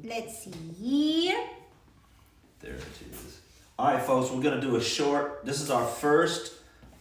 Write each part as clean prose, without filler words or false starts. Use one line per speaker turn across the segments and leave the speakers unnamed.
Let's see here.
There it is. All right, folks, we're gonna do a short. This is our first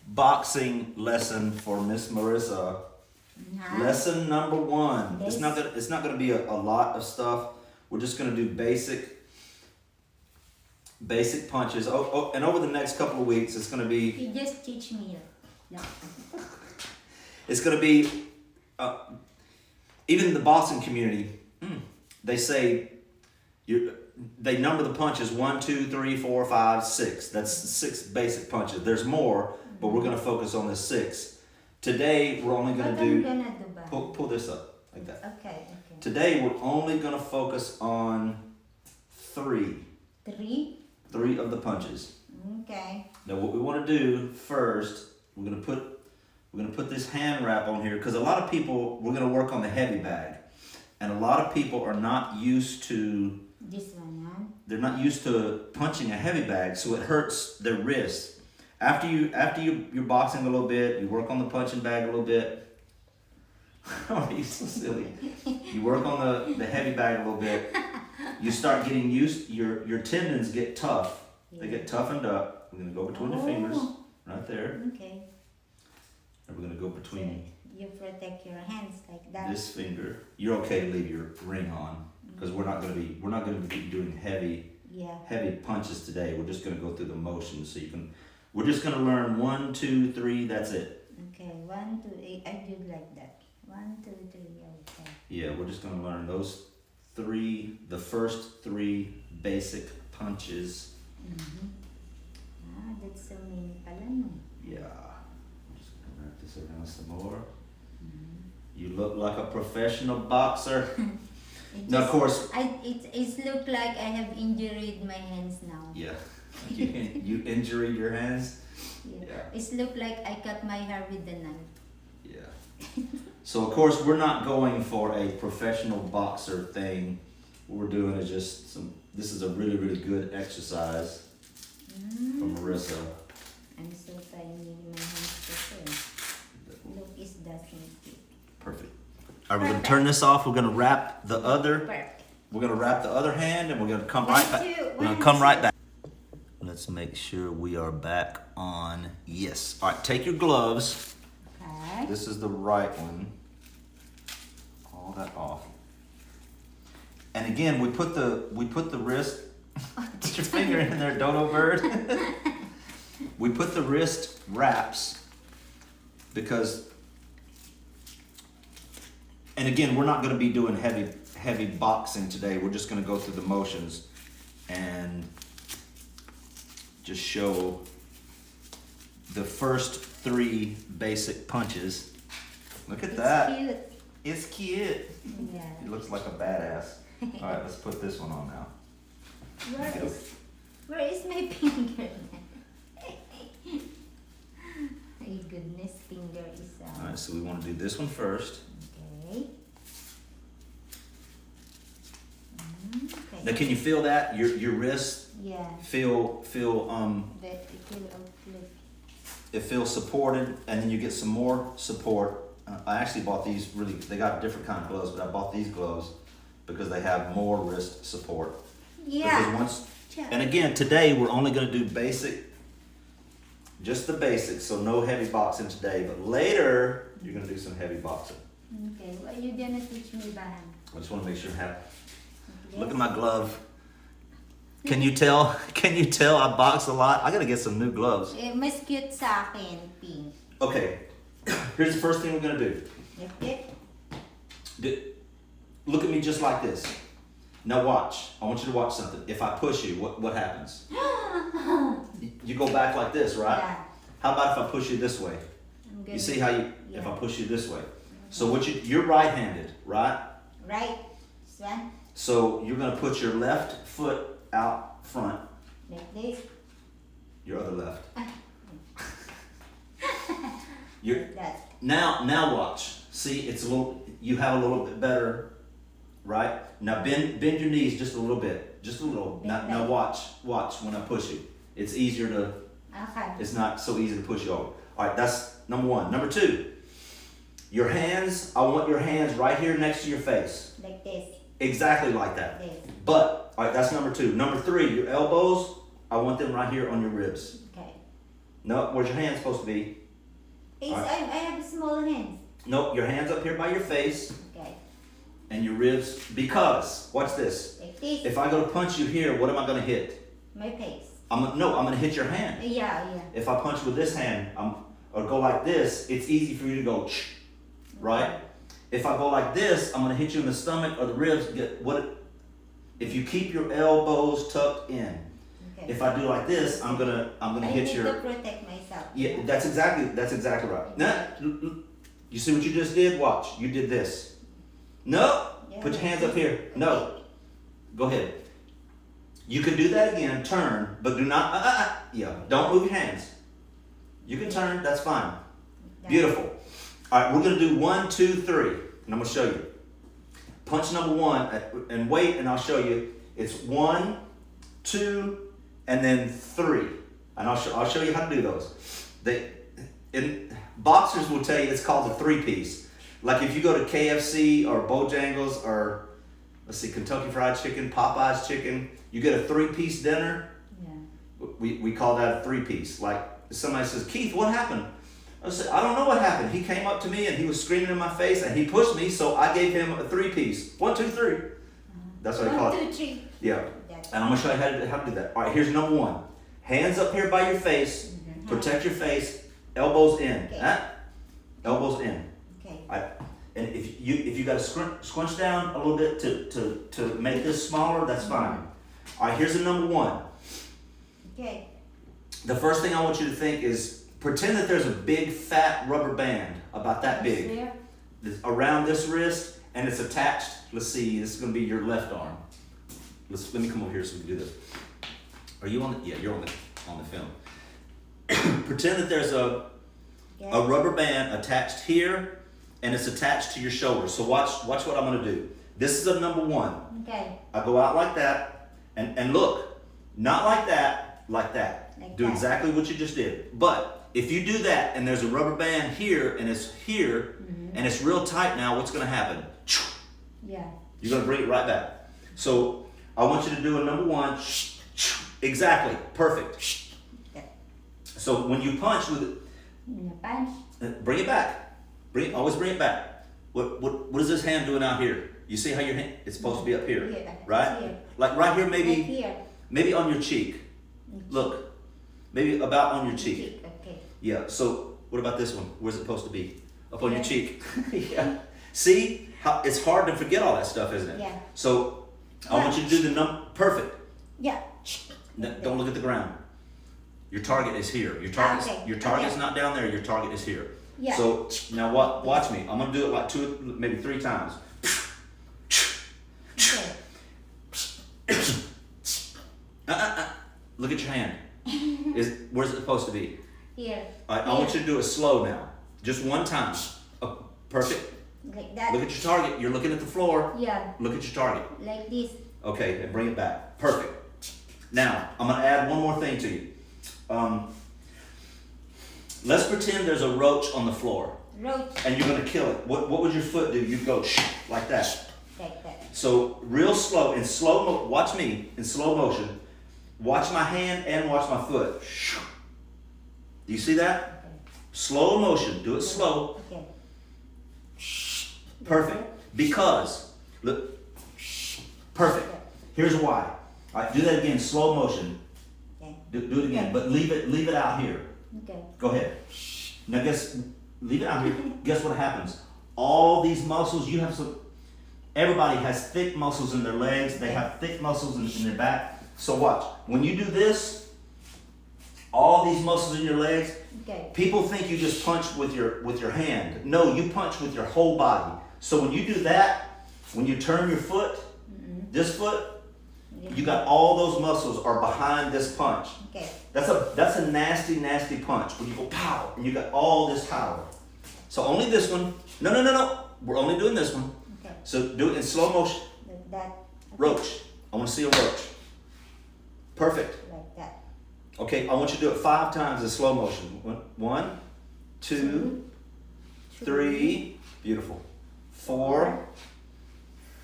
boxing lesson for Miss Marissa. Lesson number 1.
Yes.
It's not gonna be a lot of stuff. We're just gonna do basic punches. And over the next couple of weeks, it's gonna be.
You just teach me. No.
It's gonna be. Even in the boxing community, they say they number the punches 1, 2, 3, 4, 5, 6. That's 6 basic punches. There's more, but we're gonna focus on the 6. Today we're only gonna do. Pull this up like that.
Okay.
Today we're only gonna focus on 3.
3.
3 of the punches.
Okay.
Now what we want to do first, we're gonna put this hand wrap on here because a lot of people, we're gonna work on the heavy bag, and a lot of people are not used to.
This one, huh?
They're not used to punching a heavy bag, so it hurts their wrists. After you're boxing a little bit, you work on the punching bag a little bit. Oh, you're so silly. You work on the heavy bag a little bit. You start getting used. Your tendons get tough. They get toughened up. We're gonna go between the fingers, right there.
Okay.
And we're gonna go between.
So you protect your hands like that.
This finger. You're okay to leave your ring on because we're not gonna be doing heavy punches today. We're just gonna go through the motions so you can. We're just gonna learn 1, 2, 3. That's it.
Okay, 1, 2, 8. I did like that. 1, 2, 3. Okay.
Yeah, we're just gonna learn those 3. The first 3 basic punches.
That's so many pala no.
Yeah. I'm just gonna wrap this around some more. You look like a professional boxer. Now, of course.
It's look like I have injured my hands now.
Yeah. You injured your hands?
Yeah. It's look like I cut my hair with the knife.
Yeah. So of course we're not going for a professional boxer thing. What we're doing is just this is a really, really good exercise for Marissa.
I'm so tiny, my hands too. Look, it's doesn't fit.
Perfect. All right, we're gonna turn this off. We're gonna wrap the other.
Perfect.
We're gonna wrap the other hand, and we're gonna come right back. We're gonna come right back. Let's make sure we are back on. Yes. All right. Take your gloves.
Okay.
This is the right one. All that off. And again, we put the wrist. Get your finger in there, dodo bird. We put the wrist wraps because. And again, we're not going to be doing heavy boxing today. We're just going to go through the motions and just show the first 3 basic punches. Look at that.
Cute.
It's cute.
Yeah.
He looks like a badass. All right, let's put this one on now.
Where is my finger? My goodness, finger is out.
All right, so we want to do this one first.
Okay. Okay.
Now, can you feel that? Your wrist
Yeah.
feel it feels supported, and then you get some more support. I actually bought these they got different kind of gloves, but I bought these gloves because they have more wrist support.
Yeah.
And again, today we're only going to do just the basics, so no heavy boxing today, but later you're going to do some heavy boxing.
Okay, what are you gonna teach me, Bahan?
I just want to make sure I have. Look at my glove. Can you tell? Can you tell I box a lot? I gotta get some new gloves.
Mas cute sa akin, pink.
Okay, here's the first thing we're gonna do. Look at me just like this. Now watch. I want you to watch something. If I push you, what happens? You go back like this, right?
Yeah.
How about if I push you this way? You see how if I push you this way. So you're right-handed, right?
Right. This one.
So you're gonna put your left foot out front.
Like this.
Your other left.
Like that.
Now watch. See, you have a little bit better, right? Now bend your knees just a little bit. Just a little. Now watch when I push you. It's easier to, it's not so easy to push you over. All right, that's number 1. Number 2, your hands, I want your hands right here next to your face.
Like this.
Exactly like that.
This.
But, all right, that's number 2. Number 3, your elbows, I want them right here on your ribs.
Okay.
No, where's your hand supposed to be?
It's,
Right.
I have small hands.
Nope, your hand's up here by your face
Okay.
and your ribs, because, watch this.
Like this.
If I go to punch you here, what am I going to hit?
My face.
I'm going to hit your hand.
Yeah.
If I punch with this hand, or go like this, it's easy for you to go, right? If I go like this, I'm going to hit you in the stomach or the ribs. If you keep your elbows tucked in.
Okay.
If I do like this, I'm gonna hit your.
I need to protect myself.
Yeah, that's exactly right. Now, you see what you just did? Watch, you did this. No,
Yeah,
put your hands up
this.
here. No, go ahead. You can do that again. Turn, but do not. Yeah, don't move your hands. You can turn. That's fine. Beautiful. All right, we're gonna do 1, 2, 3, and I'm gonna show you. Punch number 1, and wait, and I'll show you. It's 1, 2, and then 3, and I'll show you how to do those. Boxers will tell you it's called a 3-piece. Like if you go to KFC or Bojangles or let's see, Kentucky Fried Chicken, Popeye's Chicken, you get a 3-piece dinner.
Yeah.
We call that a 3-piece. Like somebody says, Keith, what happened? I said, I don't know what happened. He came up to me and he was screaming in my face and he pushed me, so I gave him a 3-piece. 1, 2, 3. That's what I call it.
1, 2, 3.
Yeah. And I'm gonna show you how to do that. All right, here's number 1. Hands up here by your face. Protect your face. Elbows in.
Okay.
Elbows in.
Okay.
All right. And if you got to scrunch down a little bit to make this smaller, that's fine. All right, here's the number 1.
Okay.
The first thing I want you to think is pretend that there's a big fat rubber band about that big around this wrist, and it's attached. Let's see, this is going to be your left arm. Let me come over here so we can do this. Are you on the? Yeah, you're on the film. Pretend that there's a rubber band attached here, and it's attached to your shoulder. So watch what I'm going to do. This is a number 1.
Okay.
I go out like that, and look, not like that, like that.
Like
do
that.
exactly what you just did. But if you do that, and there's a rubber band here, and it's here, and it's real tight now, what's going to happen?
Yeah.
You're going to bring it right back. So I want you to do a number 1. Exactly. Perfect.
Okay.
So when you punch with
Punch.
it, bring it back. Always bring it back. What is this hand doing out here? You see how your hand, it's supposed to be up here,
Here.
right?
Here.
Like right here,
Right
maybe
here.
on your cheek. Look, maybe about on your cheek.
Okay.
Yeah, so what about this one? Where's it supposed to be? Up on your
Yeah.
cheek. Yeah. See how it's hard to forget all that stuff, isn't it?
Yeah.
So I want you to do the perfect.
Yeah.
Don't look at the ground. Your target is here. Your target's not down there. Your target is here.
Yeah.
So now watch me. I'm gonna do it like 2, maybe 3 times.
Okay.
Look at your hand. Where's it supposed to be?
Here.
All right, I want you to do it slow now. Just 1 time. Perfect.
Like that.
Look at your target. You're looking at the floor.
Yeah.
Look at your target.
Like this.
Okay, and bring it back. Perfect. Now, I'm going to add one more thing to you. Let's pretend there's a roach on the floor.
Roach.
And you're going to kill it. What would your foot do? You'd go like that.
Like that.
So real slow, watch me, in slow motion. Watch my hand and watch my foot. Do you see that?
Okay.
Slow motion. Do it slow.
Okay.
Perfect. Because, look, perfect. Here's why. All right, do that again, slow motion.
Okay.
Do it again, but leave it out here.
Okay.
Go ahead. Now leave it out here. Guess what happens? All these muscles, everybody has thick muscles in their legs. They have thick muscles in their back. So watch. When you do this, all these muscles in your legs,
Okay.
people think you just punch with your hand. No, you punch with your whole body. So when you do that, when you turn your foot, this foot, you got all those muscles are behind this punch.
Okay.
That's a nasty, nasty punch. When you go pow, and you got all this power. So only this one. No. We're only doing this one.
Okay.
So do it in slow motion.
Like that. Okay.
Roach. I want to see a roach. Perfect.
Like that.
Okay, I want you to do it 5 times in slow motion. 1, 2, 3. Beautiful. 4,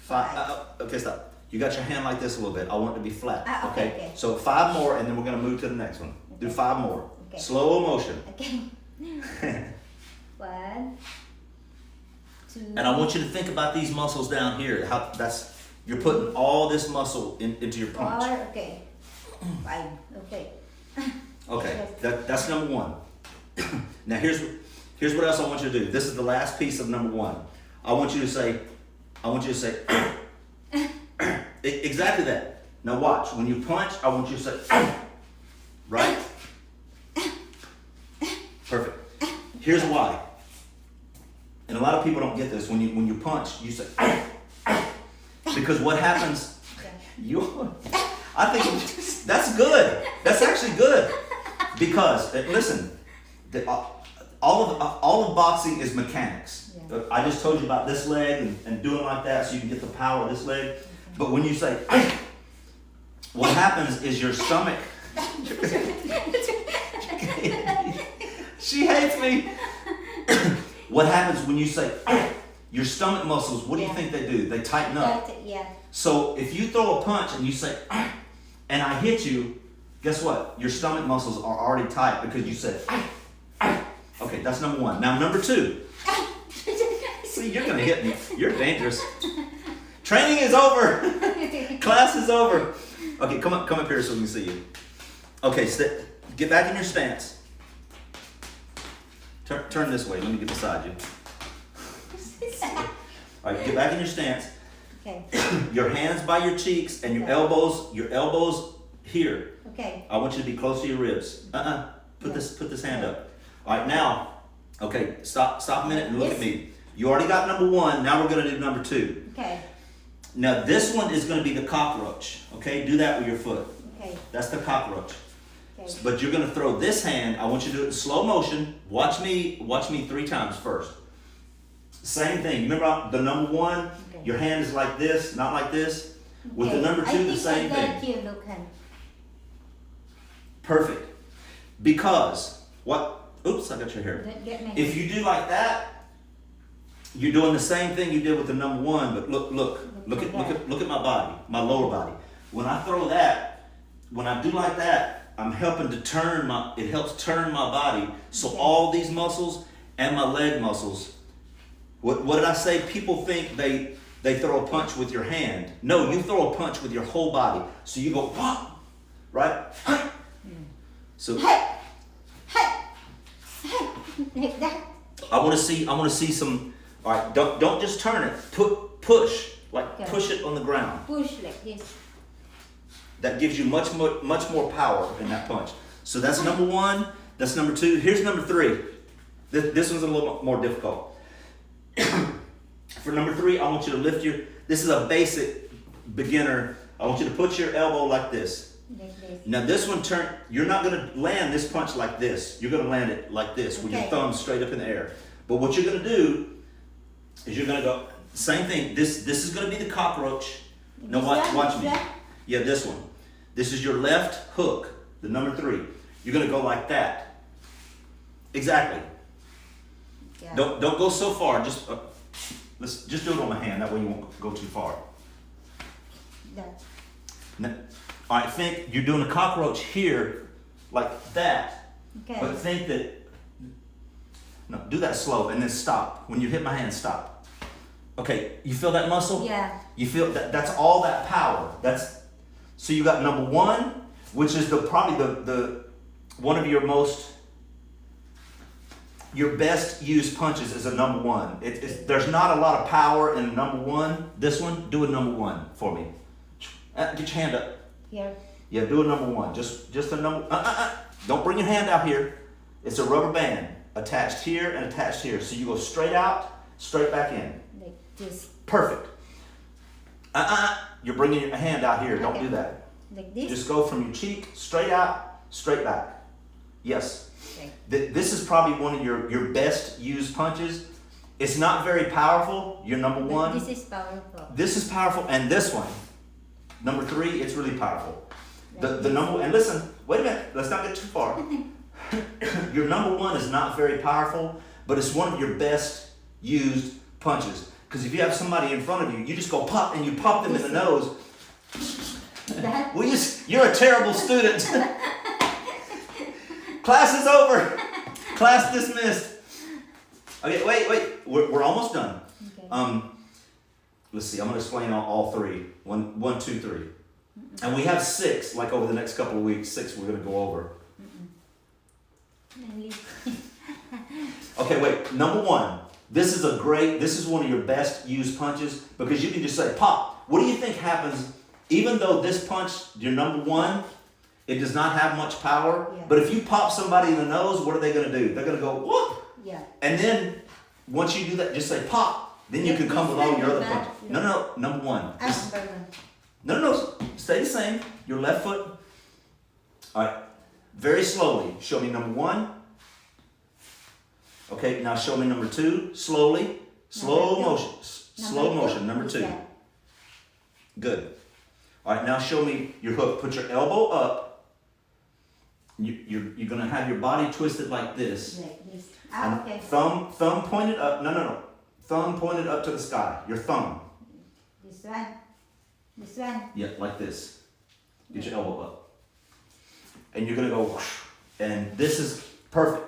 5. Okay, stop. You got your hand like this a little bit. I want it to be flat.
Okay.
So 5 more, and then we're gonna move to the next one. Do 5 more.
Okay.
Slow motion.
Okay. 1, 2.
And I want you to think about these muscles down here. You're putting all this muscle into your punch.
4. Okay. 5. Okay.
Okay, that's number 1. Now here's what else I want you to do. This is the last piece of number 1. I want you to say exactly that. Now watch. When you punch, I want you to say right? Perfect. Here's why. And a lot of people don't get this. When you punch, you say because what happens? I think that's good. That's actually good because listen, all of boxing is mechanics.
Yeah.
I just told you about this leg and doing like that so you can get the power of this leg. Okay. But when you say, what happens is your stomach. She hates me. What happens when you say, your stomach muscles, what do you think they do? They tighten up.
Yeah.
So if you throw a punch and you say, and I hit you, guess what? Your stomach muscles are already tight because you said, okay, that's number 1. Now number 2. See, you're gonna hit me. You're dangerous. Training is over. Class is over. Okay, come up here so we can see you. Okay, get back in your stance. Turn this way. Let me get beside you. All right, get back in your stance.
Okay.
Your hands by your cheeks and your elbows here.
Okay.
I want you to be close to your ribs. Put this hand up. All right, now. Okay, stop a minute and look at me. You already got number 1. Now we're gonna do number 2.
Okay.
Now this one is gonna be the cockroach. Okay, do that with your foot.
Okay.
That's the cockroach.
Okay.
But you're gonna throw this hand. I want you to do it in slow motion. Watch me 3 times first. Same thing. Remember the number 1?
Okay.
Your hand is like this, not like this. With the number 2, the same thing.
You look him.
Perfect. Because what? Oops, I got your hair. If you do like that, you're doing the same thing you did with the number 1. But look at my body, my lower body. When I throw that, when I do like that, I'm helping to turn it helps turn my body. So all these muscles and my leg muscles. What did I say? People think they throw a punch with your hand. No, you throw a punch with your whole body. So you go, right? So
like that.
I want to see some. All right, don't just turn it. Push push it on the ground.
Push like this.
That gives you much more power in that punch. So that's number 1. That's number 2. Here's number 3. This one's a little more difficult. For number 3, I want you to lift this is a basic beginner. I want you to put your elbow like this.
Like this.
Now this one you're not gonna land this punch like this. You're gonna land it like this with your thumb straight up in the air. But what you're gonna do is you're gonna go, same thing. This is gonna be the cockroach. Now watch me. Yeah, this one. This is your left hook, the number 3. You're gonna go like that. Exactly.
Yeah.
Don't go so far. Just do it on my hand. That way you won't go too far.
That.
Now, all right, think you're doing a cockroach here, like that.
Okay.
But think that. No, do that slow and then stop. When you hit my hand, stop. Okay, you feel that muscle?
Yeah.
You feel that? That's all that power. So you got number 1, which is probably the one of your best used punches is a number 1. There's not a lot of power in number 1. This one, do a number 1 for me. Get your hand up.
Here.
Yeah, do a number 1. Just a number. Don't bring your hand out here. It's a rubber band attached here and attached here. So you go straight out, straight back in.
Like this.
Perfect. You're bringing your hand out here. Don't do that.
Like this.
Just go from your cheek, straight out, straight back. Yes.
Okay.
This is probably one of your best used punches. It's not very powerful. You're number 1.
This is powerful.
This is powerful, and this one, number 3, it's really powerful. The number, and listen, wait a minute, let's not get too far. Your number 1 is not very powerful, but it's one of your best used punches. Because if you have somebody in front of you, you just go pop and you pop them in the nose.
That.
You're a terrible student. Class is over. Class dismissed. Okay, wait. We're almost done.
Okay.
Let's see. I'm gonna explain all three. One, two, three. And we have 6. Like over the next couple of weeks, 6 we're gonna go over. Okay, wait. Number 1. This is one of your best used punches because you can just say pop. What do you think happens? Even though this punch, your number 1, it does not have much power.
Yeah.
But if you pop somebody in the nose, what are they gonna do? They're gonna go whoop.
Yeah.
And then once you do that, just say pop. Then you can come with all your other punches. No, number 1. No, stay the same. Your left foot. All right, very slowly. Show me number 1. Okay, now show me number 2. Slowly, slow motion, slow motion. Number 2. Good. All right, now show me your hook. Put your elbow up. You're gonna have your body twisted like this.
Like this.
And
Okay.
thumb pointed up. No. Thumb pointed up to the sky. Your thumb.
This one. This one.
Yeah, like this. Get your elbow up. And you're gonna go whoosh. And this is perfect.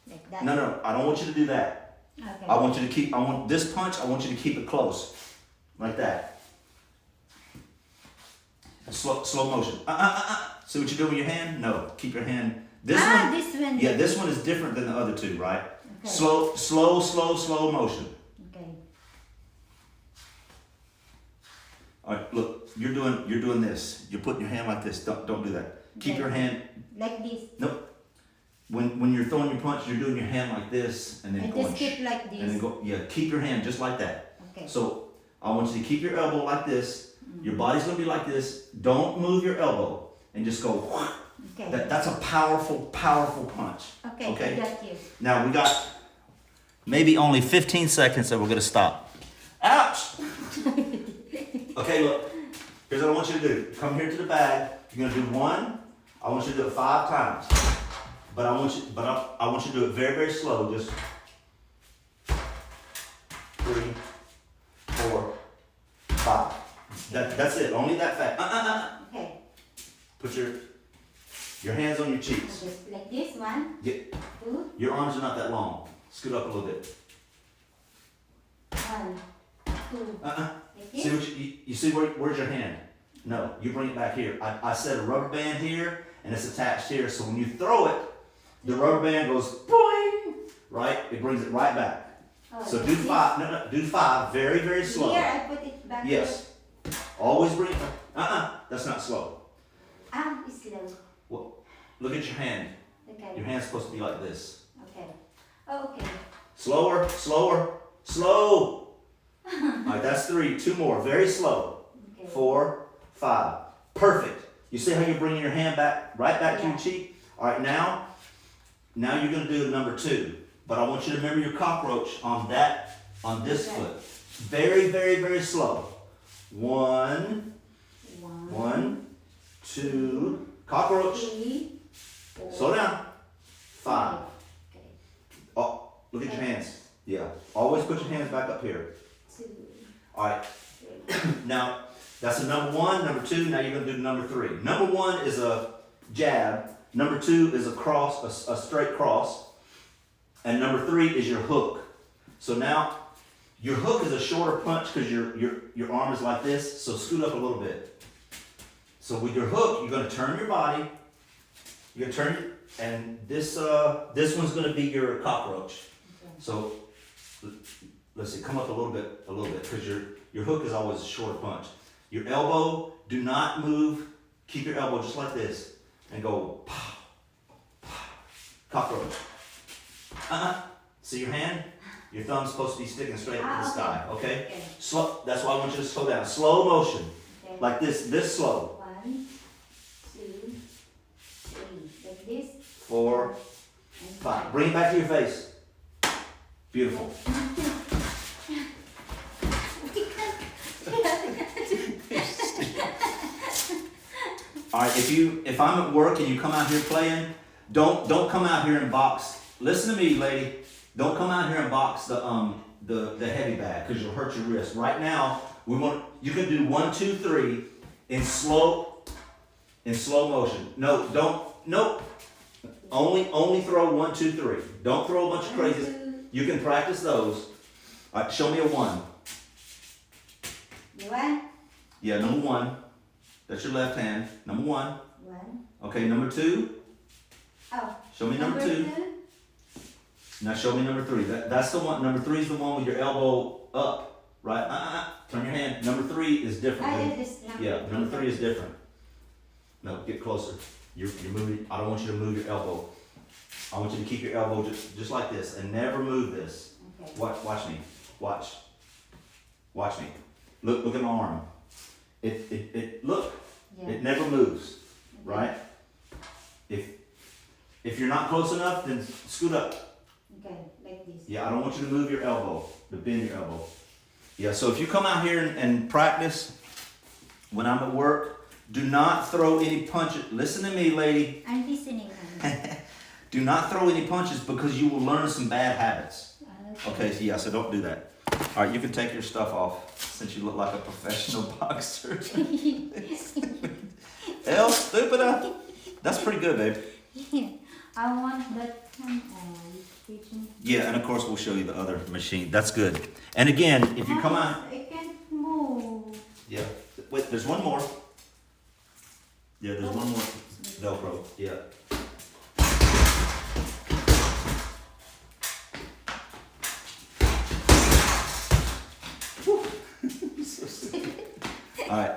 Like that.
No, I don't want you to do that.
Okay.
I want you to keep, I want this punch, I want you to keep it close. Like that. Slow motion. See what you do with your hand? No, keep your hand. This one.
This one.
Yeah, this one is different than the other 2, right?
Okay.
Slow motion.
Okay.
All right, look, you're doing this. You're putting your hand like this. Don't do that. Keep
Okay.
your hand.
Like this.
Nope. When you're throwing your punch, you're doing your hand like this and then
I
going.
just keep like this.
And then go. Yeah, keep your hand just like that.
Okay.
So I want you to keep your elbow like this. Your body's gonna be like this. Don't move your elbow and just go.
Okay.
That's a powerful punch.
Okay.
Okay.
I got you.
Now we got maybe only 15 seconds and we're gonna stop. Ouch! Okay, look. Here's what I want you to do. Come here to the bag. You're gonna do 1. I want you to do it 5 times. But I want you to do it very, very slow. Just 3, 4, 5. That's it. Only that fast.
Okay.
Put your hands on your cheeks.
Just like this. 1,
Get,
2,
your arms are not that long. Scoot up a little bit.
1, 2. Like this.
See what you see where's your hand? No, you bring it back here. I set a rubber band here and it's attached here. So when you throw it, the rubber band goes boing, right? It brings it right back.
Oh,
So
like
do
this.
5. No, do 5 very, very slow.
Here I put it back.
Yes. Always bring it. That's not slow.
It's slow.
Well, look at your hand.
Okay.
Your hand's supposed to be like this.
Okay. Okay.
Slower. Slow. All right, that's 3. 2 more. Very slow.
Okay.
4, 5. Perfect. You see how you're bringing your hand right back to your
Yeah.
cheek? All right, now you're going to do number 2. But I want you to remember your cockroach on this
Okay.
foot. Very, very, very slow. 1, 2, cockroach.
3, 4.
Slow down. 5.
Okay.
Oh, look at your hands. Yeah. Always put your hands back up here.
2,
All right.
3.
Now, that's the number 1. Number 2, now you're going to do number 3. Number 1 is a jab. Number 2 is a cross, a straight cross. And number 3 is your hook. So now, your hook is a shorter punch because your arm is like this. So scoot up a little bit. So with your hook, you're going to turn your body. You're going to turn it, and this one's going to be your cockroach.
Okay.
So let's see, come up a little bit, because your hook is always a shorter punch. Your elbow, do not move. Keep your elbow just like this, and go pow, pow, cockroach. See your hand? Your thumb's supposed to be sticking straight up to the sky. Okay?
Okay.
Slow. That's why I want you to slow down. Slow motion,
Okay.
like this slow.
1, 2, 3. Like this.
4,
And
5. Bring it back to your face. Beautiful. All right, if I'm at work and you come out here playing, don't come out here and box. Listen to me, lady. Don't come out here and box the heavy bag because you'll hurt your wrist. Right now, you can do 1, 2, 3 in slow motion. No, nope. Only throw 1, 2, 3. Don't throw a bunch of crazies. You can practice those. All right, show me a 1.
One.
Yeah, number 1. That's your left hand. Number 1.
1.
Okay, number 2.
Oh.
Show me number 2. Now show me number 3. That's the one. Number 3 is the one with your elbow up, right? Turn your hand. Number 3 is different. Number 3 is different. No, get closer. You're moving. I don't want you to move your elbow. I want you to keep your elbow just like this and never move this.
Okay.
Watch me. Watch me. Look at my arm. Look.
Yeah.
It never moves, right? If you're not close enough, then scoot up.
Okay, like this.
Yeah, I don't want you to move your elbow, to bend your elbow. Yeah, so if you come out here and practice when I'm at work, do not throw any punches. Listen to me, lady.
I'm listening.
Do not throw any punches because you will learn some bad habits. Okay, so don't do that. All right, you can take your stuff off since you look like a professional boxer. Hell, stupid. That's pretty good, babe.
I want that kitchen.
Yeah, and of course we'll show you the other machine. That's good. And again, if you come out.
I can't move.
Yeah. Wait, there's one more. Yeah, there's one more Velcro. Yeah. All right.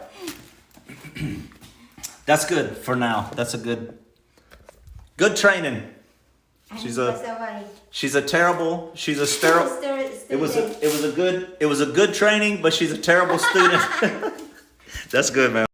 That's good for now. That's a good training. She's a terrible. She's a sterile. It was a good training, but she's a terrible student. That's good, man.